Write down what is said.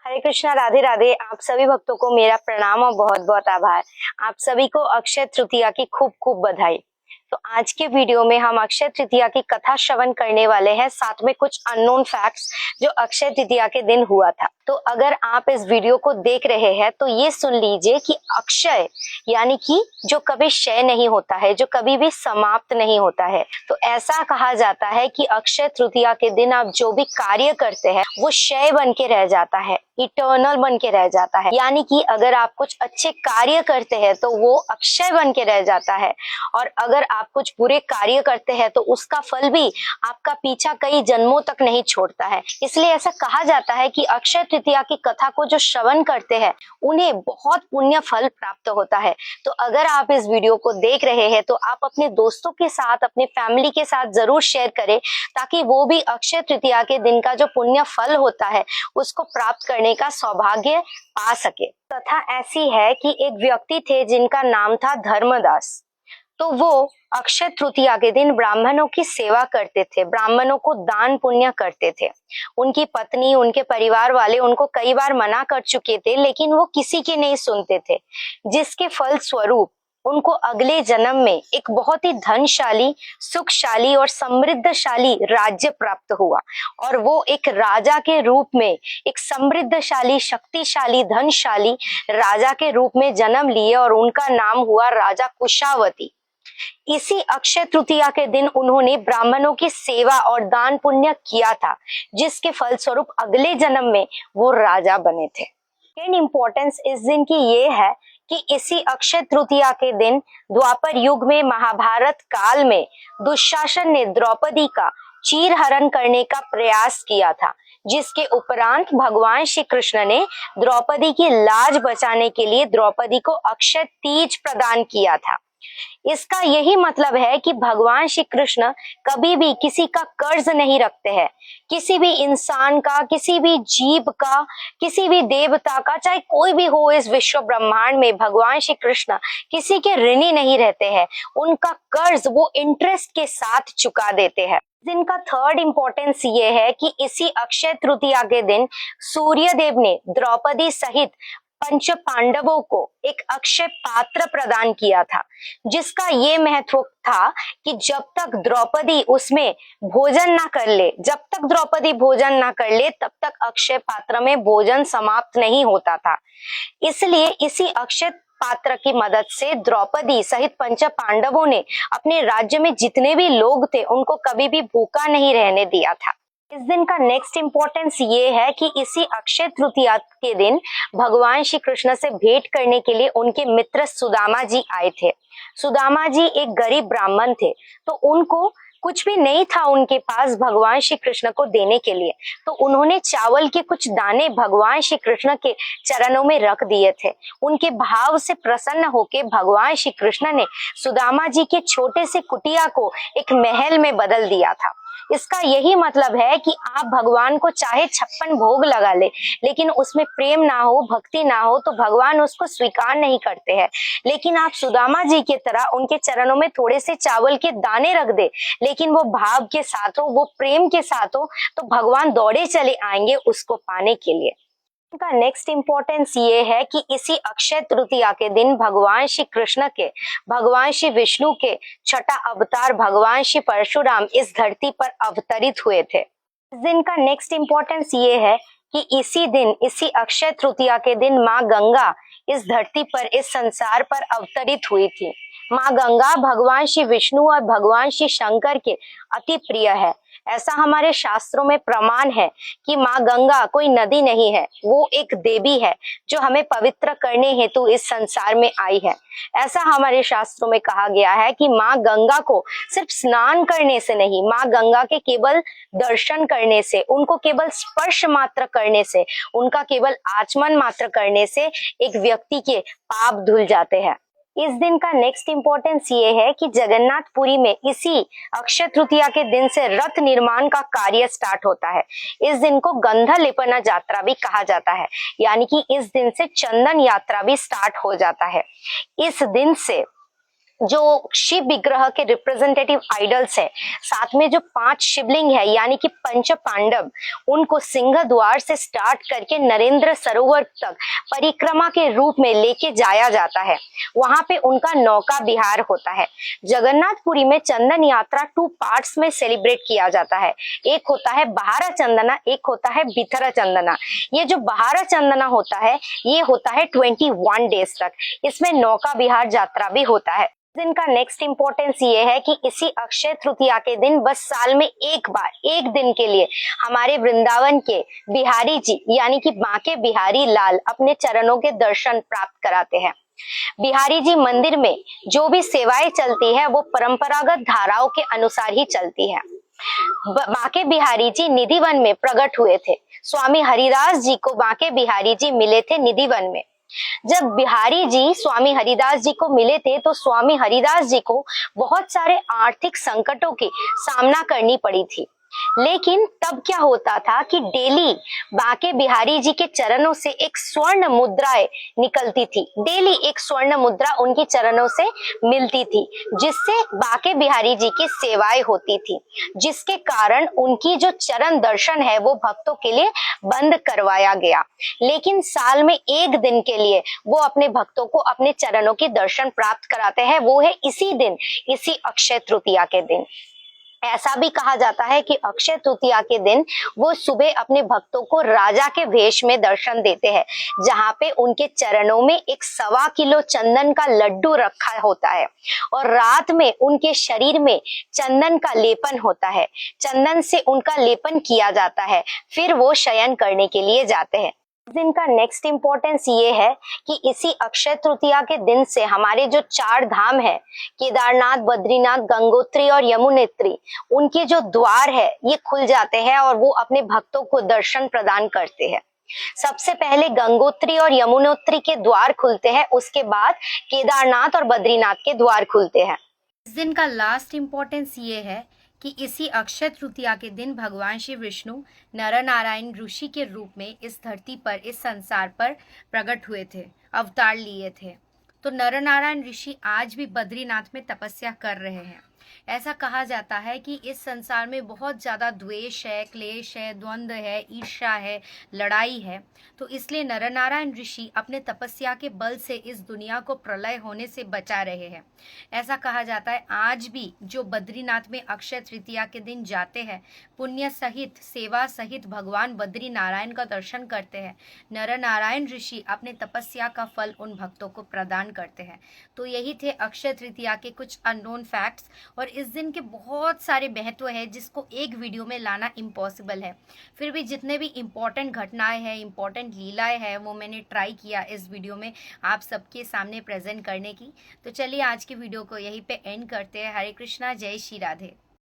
हरे कृष्णा, राधे राधे। आप सभी भक्तों को मेरा प्रणाम और बहुत बहुत आभार। आप सभी को अक्षय तृतीया की खूब खूब बधाई। तो आज के वीडियो में हम अक्षय तृतीया की कथा श्रवण करने वाले हैं, साथ में कुछ अननोन फैक्ट्स जो अक्षय तृतीया के दिन हुआ था। तो अगर आप इस वीडियो को देख रहे हैं तो ये सुन लीजिए कि अक्षय यानी कि जो कभी क्षय नहीं होता है, जो कभी भी समाप्त नहीं होता है। तो ऐसा कहा जाता है कि अक्षय तृतीया के दिन आप जो भी कार्य करते हैं वो क्षय बन के रह जाता है, इटर्नल बन के रह जाता है। यानी कि अगर आप कुछ अच्छे कार्य करते हैं तो वो अक्षय बन के रह जाता है, और अगर आप कुछ बुरे कार्य करते हैं तो उसका फल भी आपका पीछा कई जन्मों तक नहीं छोड़ता है। इसलिए ऐसा कहा जाता है कि अक्षय तृतीया की कथा को जो श्रवण करते हैं उन्हें बहुत पुण्य फल प्राप्त होता है। तो अगर आप इस वीडियो को देख रहे हैं तो आप अपने दोस्तों के साथ, अपने फैमिली के साथ जरूर शेयर करें, ताकि वो भी अक्षय तृतीया के दिन का जो पुण्य फल होता है उसको प्राप्त करने का सौभाग्य पा सके। कथा ऐसी है कि एक व्यक्ति थे जिनका नाम था धर्मदास। तो वो अक्षय तृतीया के दिन ब्राह्मणों की सेवा करते थे, ब्राह्मणों को दान पुण्य करते थे। उनकी पत्नी, उनके परिवार वाले उनको कई बार मना कर चुके थे, लेकिन वो किसी की नहीं सुनते थे, जिसके फल स्वरूप उनको अगले जन्म में एक बहुत ही धनशाली, सुखशाली और समृद्धशाली राज्य प्राप्त हुआ, और वो एक राजा के रूप में, एक समृद्धशाली, शक्तिशाली, धनशाली राजा के रूप में जन्म लिए, और उनका नाम हुआ राजा कुशावती। इसी अक्षय तृतीया के दिन उन्होंने ब्राह्मणों की सेवा और दान पुण्य किया था, जिसके फलस्वरूप अगले जन्म में वो राजा बने थे। सेकेंड इंपॉर्टेंस इस दिन की ये है कि इसी अक्षय तृतीया के दिन द्वापर युग में, महाभारत काल में, दुशासन ने द्रौपदी का चीरहरण करने का प्रयास किया था, जिसके उपरांत भगवान श्री कृष्ण ने द्रौपदी की लाज बचाने के लिए द्रौपदी को अक्षय तीज प्रदान किया था। इसका यही मतलब है कि भगवान श्री कृष्ण कभी भी किसी का कर्ज नहीं रखते हैं। किसी भी इंसान का, किसी भी जीव का, किसी भी देवता का, चाहे कोई भी हो इस विश्व ब्रह्मांड में, भगवान श्री कृष्ण किसी के ऋणी नहीं रहते हैं। उनका कर्ज वो इंटरेस्ट के साथ चुका देते हैं। दिन का थर्ड इंपॉर्टेंस ये है कि इसी अक्षय तृतीया के दिन सूर्य देव ने द्रौपदी सहित पंच पांडवों को एक अक्षय पात्र प्रदान किया था, जिसका ये महत्व था कि जब तक द्रौपदी उसमें भोजन ना कर ले, जब तक द्रौपदी भोजन ना कर ले, तब तक अक्षय पात्र में भोजन समाप्त नहीं होता था। इसलिए इसी अक्षय पात्र की मदद से द्रौपदी सहित पंच पांडवों ने अपने राज्य में जितने भी लोग थे उनको कभी भी भूखा नहीं रहने दिया था। इस दिन का नेक्स्ट इंपॉर्टेंस ये है कि इसी अक्षय तृतीया के दिन भगवान श्री कृष्ण से भेंट करने के लिए उनके मित्र सुदामा जी आए थे। सुदामा जी एक गरीब ब्राह्मण थे, तो उनको कुछ भी नहीं था उनके पास भगवान श्री कृष्ण को देने के लिए। तो उन्होंने चावल के कुछ दाने भगवान श्री कृष्ण के चरणों में रख दिए थे। उनके भाव से प्रसन्न होकर भगवान श्री कृष्ण ने सुदामा जी के छोटे से कुटिया को एक महल में बदल दिया था। इसका यही मतलब है कि आप भगवान को चाहे 56 भोग लगा ले, लेकिन उसमें प्रेम ना हो, भक्ति ना हो, तो भगवान उसको स्वीकार नहीं करते हैं। लेकिन आप सुदामा जी की तरह उनके चरणों में थोड़े से चावल के दाने रख दे, लेकिन वो भाव के साथ हो, वो प्रेम के साथ हो, तो भगवान दौड़े चले आएंगे उसको पाने के लिए। का नेक्स्ट इंपॉर्टेंस ये है कि इसी अक्षय तृतीया के दिन भगवान श्री कृष्ण के, भगवान श्री विष्णु के छठा अवतार भगवान श्री परशुराम इस धरती पर अवतरित हुए थे। इस दिन का नेक्स्ट इंपॉर्टेंस ये है कि इसी दिन, इसी अक्षय तृतीया के दिन माँ गंगा इस धरती पर, इस संसार पर अवतरित हुई थी। माँ गंगा भगवान श्री विष्णु और भगवान श्री शंकर के अति प्रिय है। ऐसा हमारे शास्त्रों में प्रमाण है कि माँ गंगा कोई नदी नहीं है, वो एक देवी है जो हमें पवित्र करने हेतु इस संसार में आई है। ऐसा हमारे शास्त्रों में कहा गया है कि माँ गंगा को सिर्फ स्नान करने से नहीं, माँ गंगा के केवल दर्शन करने से, उनको केवल स्पर्श मात्र करने से, उनका केवल आचमन मात्र करने से एक व्यक्ति के पाप धुल जाते हैं। इस दिन का नेक्स्ट इंपॉर्टेंस ये है कि जगन्नाथपुरी में इसी अक्षय तृतीया के दिन से रथ निर्माण का कार्य स्टार्ट होता है। इस दिन को गंधा लेपना यात्रा भी कहा जाता है, यानी कि इस दिन से चंदन यात्रा भी स्टार्ट हो जाता है। इस दिन से जो शिव विग्रह के रिप्रेजेंटेटिव आइडल्स है, साथ में जो 5 शिवलिंग है यानी कि पंच पांडव, उनको सिंह द्वार से स्टार्ट करके नरेंद्र सरोवर तक परिक्रमा के रूप में लेके जाया जाता है। वहां पे उनका नौका विहार होता है। जगन्नाथपुरी में चंदन यात्रा 2 पार्ट्स में सेलिब्रेट किया जाता है। एक होता है बहारा चंदना, एक होता है बिथरा चंदना। ये जो बहारा चंदना होता है ये होता है 21 डेज तक। इसमें नौका विहार यात्रा भी होता है। दिन का नेक्स्ट इंपॉर्टेंस ये है कि इसी अक्षय तृतीया के दिन बस साल में एक बार, एक दिन के लिए हमारे वृंदावन के बिहारी जी यानी कि बांके बिहारी लाल अपने चरणों के दर्शन प्राप्त कराते हैं। बिहारी जी मंदिर में जो भी सेवाएं चलती है वो परंपरागत धाराओं के अनुसार ही चलती है। बांके बिहारी जी निधिवन में प्रकट हुए थे। स्वामी हरिदास जी को बांके बिहारी जी मिले थे निधिवन में। जब बिहारी जी स्वामी हरिदास जी को मिले थे तो स्वामी हरिदास जी को बहुत सारे आर्थिक संकटों की सामना करनी पड़ी थी। लेकिन तब क्या होता था कि डेली बांके बिहारी जी के चरणों से एक स्वर्ण मुद्राएं निकलती थी। डेली एक स्वर्ण मुद्रा उनके चरणों से मिलती थी, जिससे बांके बिहारी जी की सेवाएं होती थी, जिसके कारण उनकी जो चरण दर्शन है वो भक्तों के लिए बंद करवाया गया। लेकिन साल में एक दिन के लिए वो अपने भक्तों को अपने चरणों के दर्शन प्राप्त कराते हैं। वो है इसी दिन, इसी अक्षय तृतीया के दिन। ऐसा भी कहा जाता है कि अक्षय तृतीया के दिन वो सुबह अपने भक्तों को राजा के वेश में दर्शन देते हैं, जहां पे उनके चरणों में एक 1.25 किलो चंदन का लड्डू रखा होता है और रात में उनके शरीर में चंदन का लेपन होता है। चंदन से उनका लेपन किया जाता है, फिर वो शयन करने के लिए जाते हैं। इस दिन का नेक्स्ट इंपॉर्टेंस ये है कि इसी अक्षय तृतीया के दिन से हमारे जो 4 धाम है, केदारनाथ, बद्रीनाथ, गंगोत्री और यमुनोत्री, उनके जो द्वार है ये खुल जाते हैं और वो अपने भक्तों को दर्शन प्रदान करते हैं। सबसे पहले गंगोत्री और यमुनोत्री के द्वार खुलते हैं, उसके बाद केदारनाथ और बद्रीनाथ के द्वार खुलते हैं। इस दिन का लास्ट इंपॉर्टेंस ये है कि इसी अक्षय तृतीया के दिन भगवान श्री विष्णु नर नारायण ऋषि के रूप में इस धरती पर, इस संसार पर प्रकट हुए थे, अवतार लिए थे। तो नर नारायण ऋषि आज भी बद्रीनाथ में तपस्या कर रहे हैं। ऐसा कहा जाता है कि इस संसार में बहुत ज़्यादा द्वेष है, क्लेश है, द्वंद्व है, ईर्ष्या है, लड़ाई है। तो इसलिए नर नारायण ऋषि अपने तपस्या के बल से इस दुनिया को प्रलय होने से बचा रहे हैं। ऐसा कहा जाता है आज भी जो बद्रीनाथ में अक्षय तृतीया के दिन जाते हैं, पुण्य सहित, सेवा सहित भगवान बद्री नारायण का दर्शन करते हैं, नर नारायण ऋषि अपने तपस्या का फल उन भक्तों को प्रदान करते हैं। तो यही थे अक्षय तृतीया के कुछ अननोन फैक्ट्स। और इस दिन के बहुत सारे महत्व है जिसको एक वीडियो में लाना इम्पॉसिबल है। फिर भी जितने भी इम्पॉर्टेंट घटनाएं हैं, इम्पॉर्टेंट लीलाएं हैं, वो मैंने ट्राई किया इस वीडियो में आप सबके सामने प्रेजेंट करने की। तो चलिए आज की वीडियो को यहीं पे एंड करते हैं। हरे कृष्णा, जय श्री राधे।